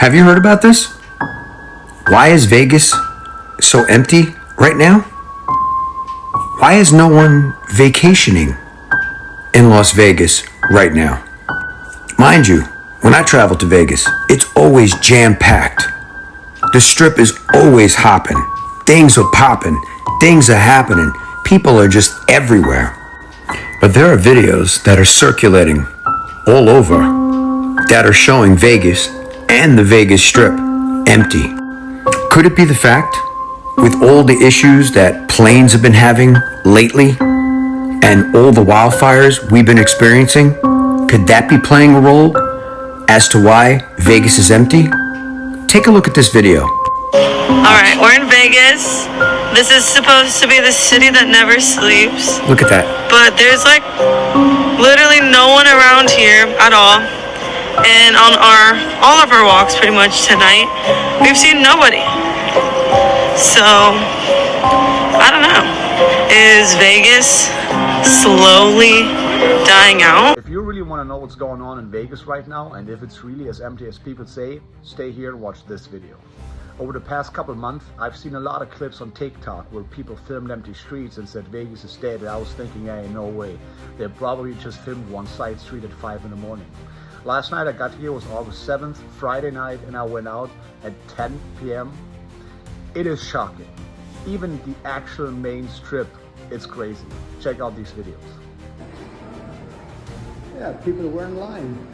Have you heard about this? Why is Vegas so empty right now? Why is no one vacationing in Las Vegas right now? Mind you, when I travel to Vegas, it's always jam-packed. The strip is always hopping. Things are popping. Things are happening. People are just everywhere. But there are videos that are circulating all over that are showing Vegas and the Vegas Strip empty. Could it be the fact, with all the issues that planes have been having lately and all the wildfires we've been experiencing, could that be playing a role as to why Vegas is empty? Take a look at this video. Alright, we're in Vegas. This is supposed to be the city that never sleeps. Look at that. But there's like literally no one around here at all. And on all of our walks pretty much tonight, we've seen nobody. So, I don't know. Is Vegas slowly dying out? If you really want to know what's going on in Vegas right now, and if it's really as empty as people say, stay here and watch this video. Over the past couple months, I've seen a lot of clips on TikTok where people filmed empty streets and said Vegas is dead, and I was thinking, hey, no way. They probably just filmed one side street at 5 in the morning. Last night I got here was August 7th, Friday night, and I went out at 10 p.m. It is shocking. Even the actual main strip, it's crazy. Check out these videos. Yeah, people were in line.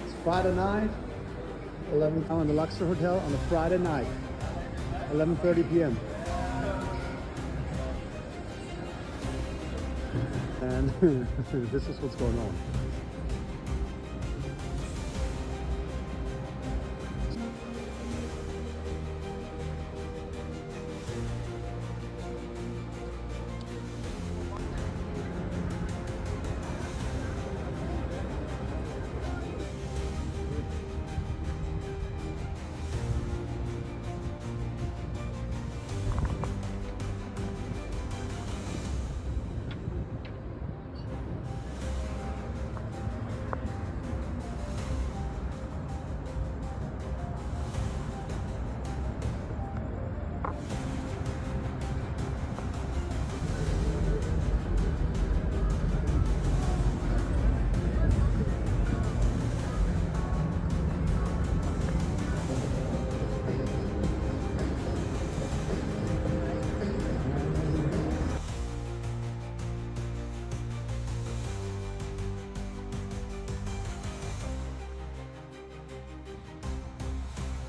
It's Friday night, 11 in the Luxor Hotel on a Friday night, 11:30 p.m. And this is what's going on.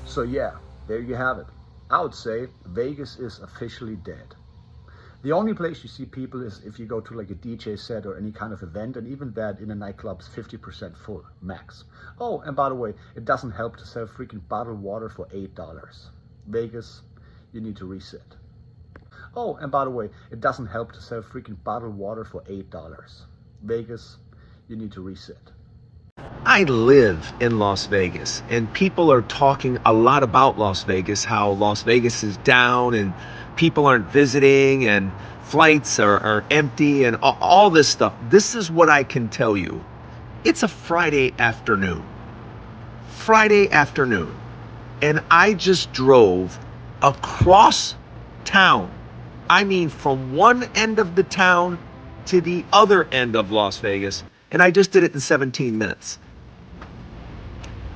So yeah, there you have it. I would say Vegas is officially dead. The only place you see people is if you go to like a DJ set or any kind of event, and even that in a nightclub's 50% full, max. Oh, and by the way, it doesn't help to sell freaking bottled water for $8. Vegas, you need to reset. Oh, and by the way, it doesn't help to sell freaking bottled water for $8. Vegas, you need to reset. I live in Las Vegas, and people are talking a lot about Las Vegas, how Las Vegas is down and people aren't visiting and flights are empty and all this stuff. This is what I can tell you. It's a Friday afternoon. Friday afternoon. And I just drove across town. I mean, from one end of the town to the other end of Las Vegas. And I just did it in 17 minutes.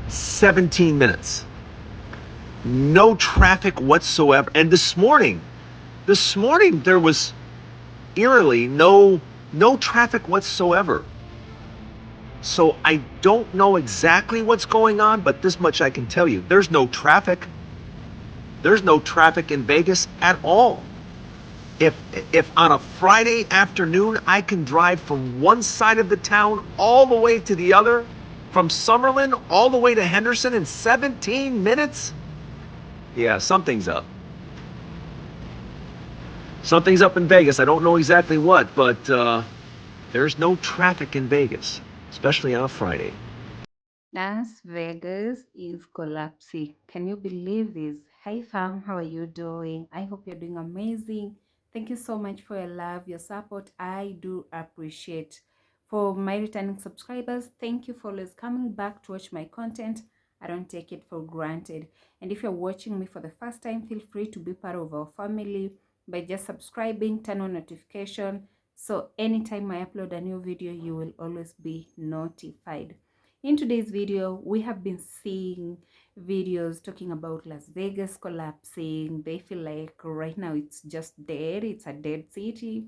17 minutes. No traffic whatsoever. And this morning there was eerily no traffic whatsoever. So I don't know exactly what's going on, but this much I can tell you. There's no traffic. There's no traffic in Vegas at all. If on a Friday afternoon I can drive from one side of the town all the way to the other, from Summerlin all the way to Henderson in 17 minutes, yeah, something's up. Something's up in Vegas. I don't know exactly what, but there's no traffic in Vegas, especially on a Friday. Las Vegas is collapsing. Can you believe this? Hi fam, how are you doing? I hope you're doing amazing. Thank you so much for your love, your support. I do appreciate. For my returning subscribers, thank you for always coming back to watch my content. I don't take it for granted. And if you're watching me for the first time, feel free to be part of our family by just subscribing, turn on notification, so anytime I upload a new video, you will always be notified. In today's video, we have been seeing videos talking about Las Vegas collapsing. They feel like right now it's just dead. It's a dead city.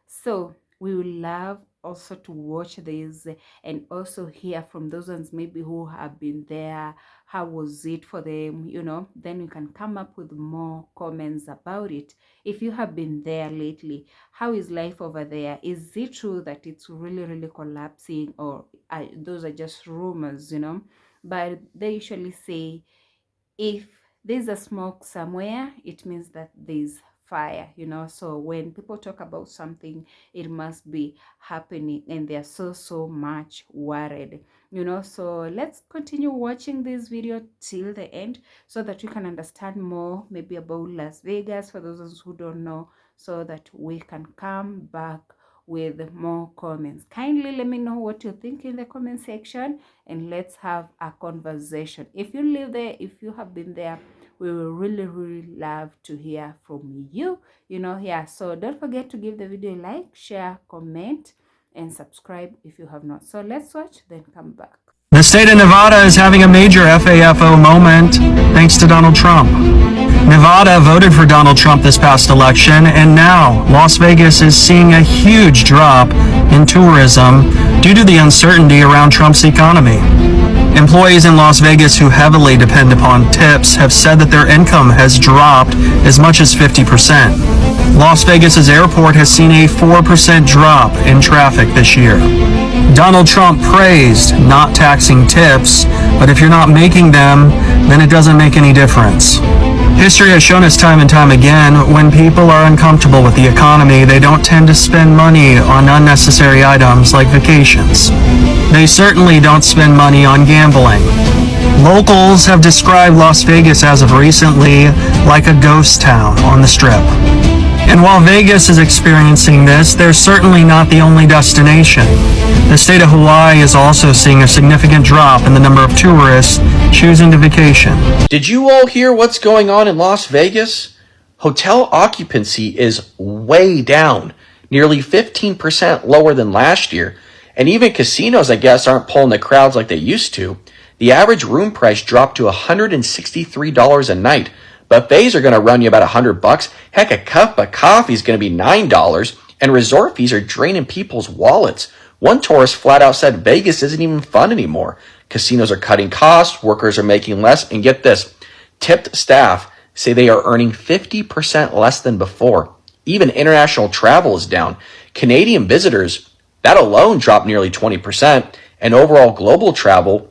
So we would love also to watch this and also hear from those ones maybe who have been there. How was it for them? You know, then we can come up with more comments about it. If you have been there lately, how is life over there? Is it true that it's really collapsing, or those are just rumors, you know? But they usually say if there's a smoke somewhere, it means that there's fire, you know. So when people talk about something, it must be happening, and they're so much worried, you know. So let's continue watching this video till the end so that you can understand more maybe about Las Vegas for those who don't know, so that we can come back with more comments. Kindly let me know what you think in the comment section, and let's have a conversation. If you live there, if you have been there, we will really love to hear from you, you know. Yeah, so don't forget to give the video a like, share, comment, and subscribe if you have not. So let's watch, then come back. The state of Nevada is having a major FAFO moment thanks to Donald Trump. Nevada voted for Donald Trump this past election, and now Las Vegas is seeing a huge drop in tourism due to the uncertainty around Trump's economy. Employees in Las Vegas who heavily depend upon tips have said that their income has dropped as much as 50%. Las Vegas's airport has seen a 4% drop in traffic this year. Donald Trump praised not taxing tips, but if you're not making them, then it doesn't make any difference. History has shown us time and time again, when people are uncomfortable with the economy, they don't tend to spend money on unnecessary items like vacations. They certainly don't spend money on gambling. Locals have described Las Vegas as of recently like a ghost town on the Strip. And while Vegas is experiencing this, they're certainly not the only destination. The state of Hawaii is also seeing a significant drop in the number of tourists choosing to vacation. Did you all hear what's going on in Las Vegas? Hotel occupancy is way down, nearly 15% lower than last year. And even casinos, I guess, aren't pulling the crowds like they used to. The average room price dropped to $163 a night. Buffets are going to run you about $100. Heck, a cup of coffee is going to be $9, and resort fees are draining people's wallets. One tourist flat out said Vegas isn't even fun anymore. Casinos are cutting costs, workers are making less, and get this, tipped staff say they are earning 50% less than before. Even international travel is down. Canadian visitors, that alone dropped nearly 20%, and overall global travel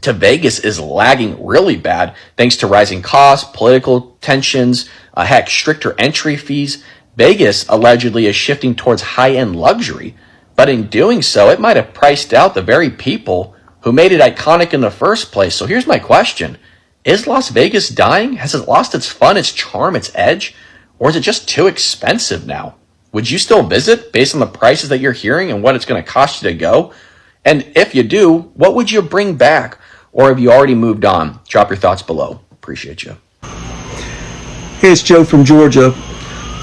to Vegas is lagging really bad thanks to rising costs, political tensions, heck, stricter entry fees. Vegas allegedly is shifting towards high-end luxury, but in doing so, it might have priced out the very people who made it iconic in the first place. So here's my question. Is Las Vegas dying? Has it lost its fun, its charm, its edge? Or is it just too expensive now? Would you still visit based on the prices that you're hearing and what it's going to cost you to go? And if you do, what would you bring back? Or have you already moved on? Drop your thoughts below. Appreciate you. Hey, it's Joe from Georgia.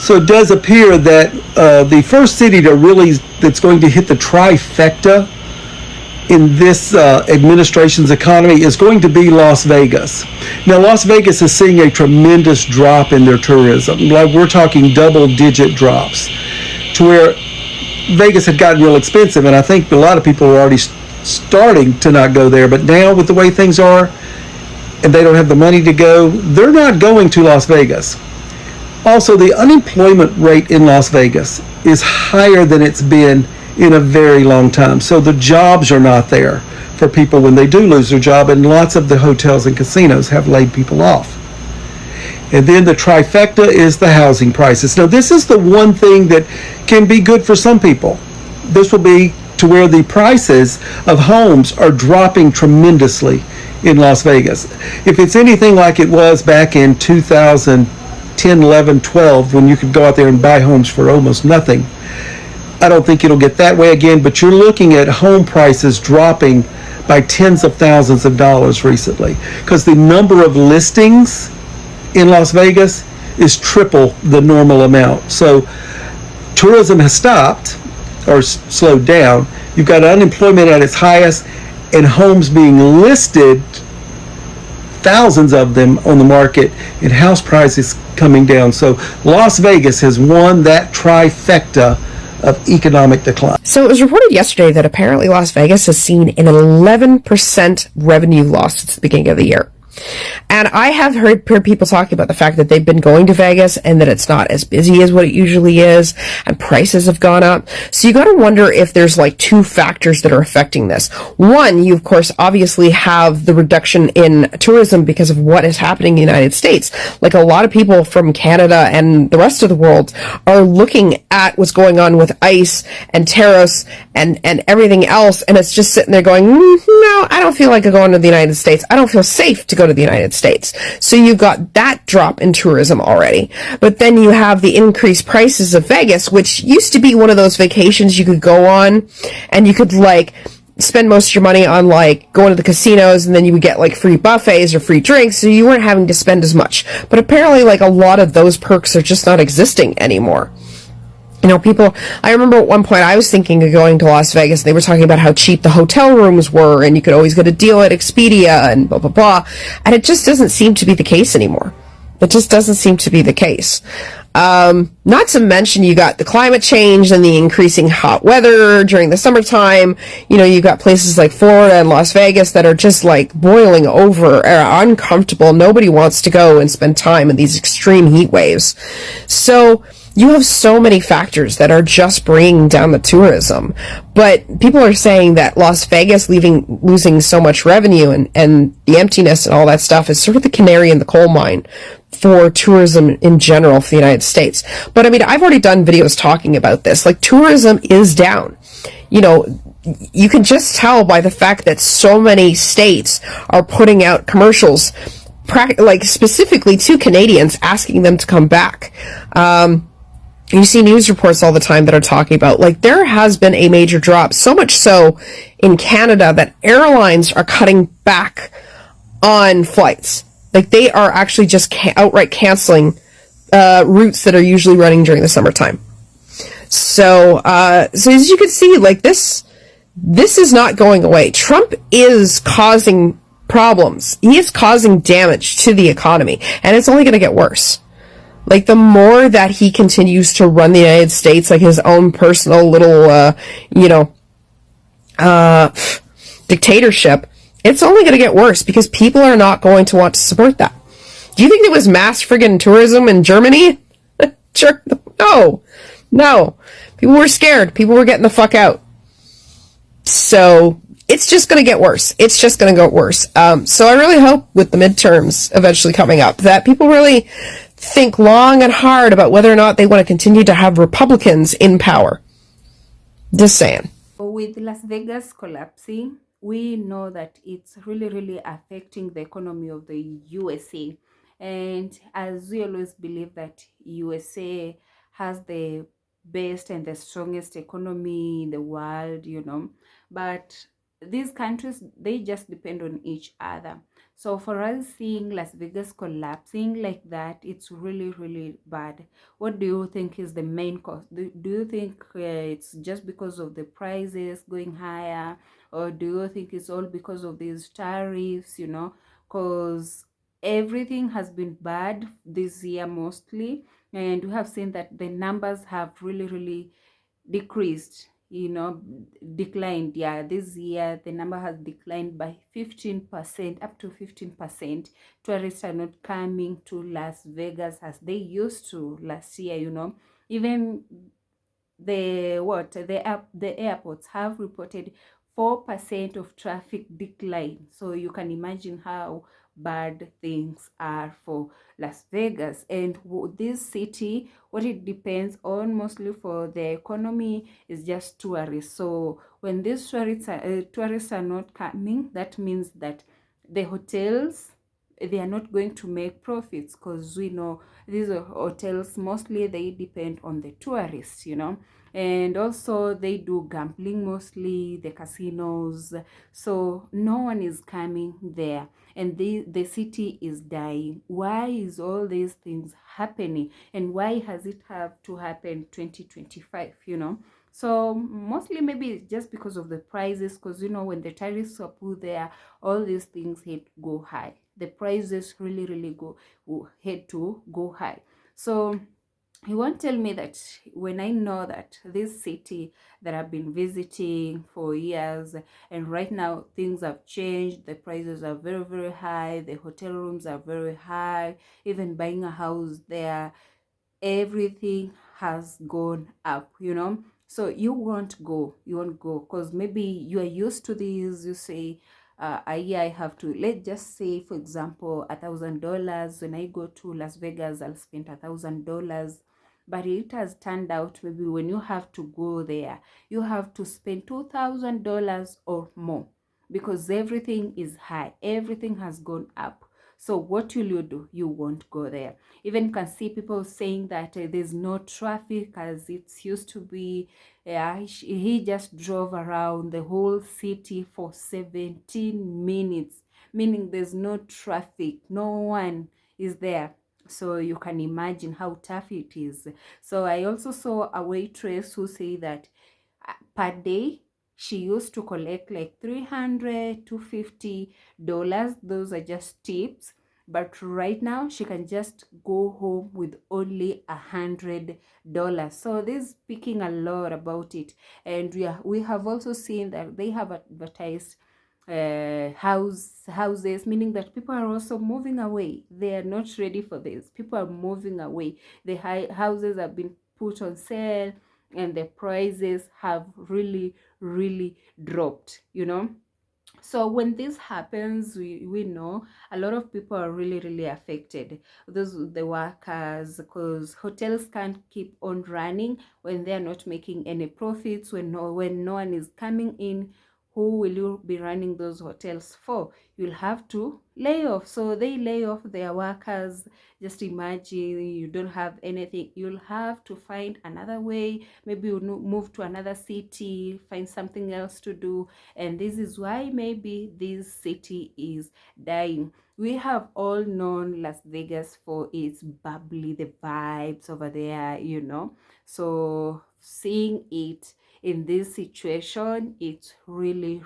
So it does appear that the first city that's going to hit the trifecta in this administration's economy is going to be Las Vegas. Now, Las Vegas is seeing a tremendous drop in their tourism. Like, we're talking double-digit drops, to where Vegas had gotten real expensive, and I think a lot of people are already starting to not go there. But now, with the way things are, and they don't have the money to go, they're not going to Las Vegas. Also, the unemployment rate in Las Vegas is higher than it's been in a very long time. So the jobs are not there for people when they do lose their job, and lots of the hotels and casinos have laid people off. And then the trifecta is the housing prices. Now, this is the one thing that can be good for some people. This will be to where the prices of homes are dropping tremendously in Las Vegas. If it's anything like it was back in 2010, 11, 12, when you could go out there and buy homes for almost nothing, I don't think it'll get that way again, but you're looking at home prices dropping by tens of thousands of dollars recently because the number of listings in Las Vegas is triple the normal amount. So tourism has stopped or slowed down. You've got unemployment at its highest and homes being listed, thousands of them on the market, and house prices coming down. So Las Vegas has won that trifecta of economic decline. So it was reported yesterday that apparently Las Vegas has seen an 11% revenue loss since the beginning of the year. And I have heard people talking about the fact that they've been going to Vegas and that it's not as busy as what it usually is, and prices have gone up. So you got to wonder if there's like two factors that are affecting this. One, you of course obviously have the reduction in tourism because of what is happening in the United States. Like a lot of people from Canada and the rest of the world are looking at what's going on with ICE and tariffs and everything else, and it's just sitting there going, no, I don't feel like going to the United States. I don't feel safe to go to the United States. So you've got that drop in tourism already. But then you have the increased prices of Vegas, which used to be one of those vacations you could go on and you could like spend most of your money on like going to the casinos, and then you would get like free buffets or free drinks, so you weren't having to spend as much. But apparently like a lot of those perks are just not existing anymore. You know, people, I remember at one point I was thinking of going to Las Vegas, and they were talking about how cheap the hotel rooms were, and you could always get a deal at Expedia and blah, blah, blah. And it just doesn't seem to be the case anymore. It just doesn't seem to be the case. Not to mention you got the climate change and the increasing hot weather during the summertime. You know, you got places like Florida and Las Vegas that are just like boiling over, are uncomfortable. Nobody wants to go and spend time in these extreme heat waves. So you have so many factors that are just bringing down the tourism. But people are saying that Las Vegas losing so much revenue and the emptiness and all that stuff is sort of the canary in the coal mine for tourism in general for the United States. But I mean, I've already done videos talking about this. Like, tourism is down. You know, you can just tell by the fact that so many states are putting out commercials like specifically to Canadians asking them to come back. You see news reports all the time that are talking about, like, there has been a major drop, so much so in Canada that airlines are cutting back on flights. Like, they are actually just outright canceling routes that are usually running during the summertime. So as you can see, like, this is not going away. Trump is causing problems. He is causing damage to the economy, and it's only going to get worse. Like, the more that he continues to run the United States like his own personal little, dictatorship, it's only going to get worse because people are not going to want to support that. Do you think there was mass friggin' tourism in Germany? Sure. No. People were scared. People were getting the fuck out. So it's just going to get worse. It's just going to go worse. So I really hope with the midterms eventually coming up that people really think long and hard about whether or not they want to continue to have Republicans in power. Just saying. With Las Vegas collapsing, we know that it's really, really affecting the economy of the USA. And as we always believe that USA has the best and the strongest economy in the world, you know, but these countries, they just depend on each other. So for us seeing Las Vegas collapsing like that, it's really, really bad. What do you think is the main cause? Do you think it's just because of the prices going higher? Or do you think it's all because of these tariffs, you know? Because everything has been bad this year mostly. And we have seen that the numbers have really, really decreased, you know, declined. Yeah, this year the number has declined by 15%, up to 15%. Tourists are not coming to Las Vegas as they used to last year, you know. Even the airports have reported 4% of traffic decline. So you can imagine how bad things are for Las Vegas. And this city, what it depends on mostly for the economy is just tourists. So when these tourists are not coming, that means that the hotels, they are not going to make profits, because we know these hotels mostly they depend on the tourists, you know. And also they do gambling, mostly the casinos. So no one is coming there, and the city is dying. Why is all these things happening, and why has it have to happen 2025, you know? So mostly maybe it's just because of the prices, because you know when the tariffs are put there, all these things had to go high. The prices really had to go high. So he won't tell me that when I know that this city that I've been visiting for years, and right now things have changed, the prices are very high, the hotel rooms are very high, even buying a house there, everything has gone up, you know. So you won't go because maybe you are used to this. You say a year I have to, let's just say for example, $1,000. When I go to Las Vegas, I'll spend $1,000, but it has turned out maybe when you have to go there, you have to spend $2,000 or more, because everything is high, everything has gone up. So what will you do? You won't go there. Even can see people saying that there's no traffic as it used to be. He just drove around the whole city for 17 minutes, meaning there's no traffic, no one is there. So you can imagine how tough it is. So I also saw a waitress who say that per day she used to collect like $300 to $50. Those are just tips, but right now she can just go home with only $100. So this is speaking a lot about it. And we have also seen that they have advertised houses, meaning that people are also moving away. They are not ready for this. People are moving away. The houses have been put on sale, and the prices have really dropped, you know. So when this happens, we know a lot of people are really affected. Those the workers, because hotels can't keep on running when they're not making any profits, when no one is coming in. Who will you be running those hotels for? You'll have to lay off. So they lay off their workers. Just imagine you don't have anything. You'll have to find another way. Maybe you'll move to another city, find something else to do. And this is why maybe this city is dying. We have all known Las Vegas for its bubbly, the vibes over there, you know. So seeing it in this situation, it's really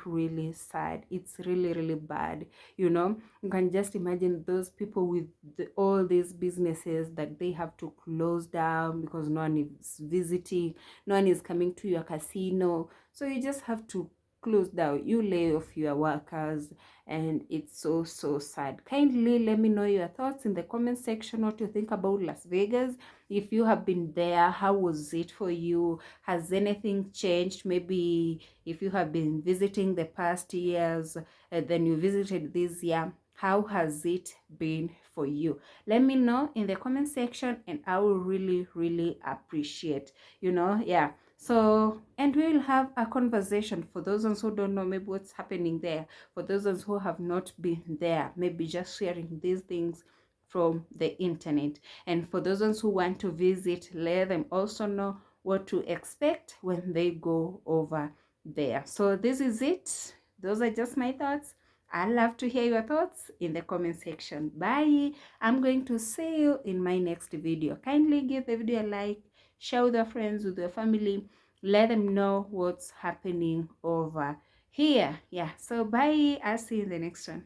sad. It's really bad, you know. You can just imagine those people with all these businesses that they have to close down because no one is visiting, no one is coming to your casino. So you just have to close down, you lay off your workers, and it's so sad. Kindly let me know your thoughts in the comment section, what you think about Las Vegas. If you have been there, how was it for you? Has anything changed? Maybe if you have been visiting the past years, then you visited this year, how has it been for you? Let me know in the comment section, and I will really appreciate, you know. Yeah. So, and we will have a conversation for those ones who don't know maybe what's happening there, for those ones who have not been there, maybe just sharing these things from the internet. And for those ones who want to visit, let them also know what to expect when they go over there. So this is it. Those are just my thoughts. I love to hear your thoughts in the comment section. Bye. I'm going to see you in my next video. Kindly give the video a like, share with your friends, with your family, let them know what's happening over here. Yeah, so bye. I'll see you in the next one.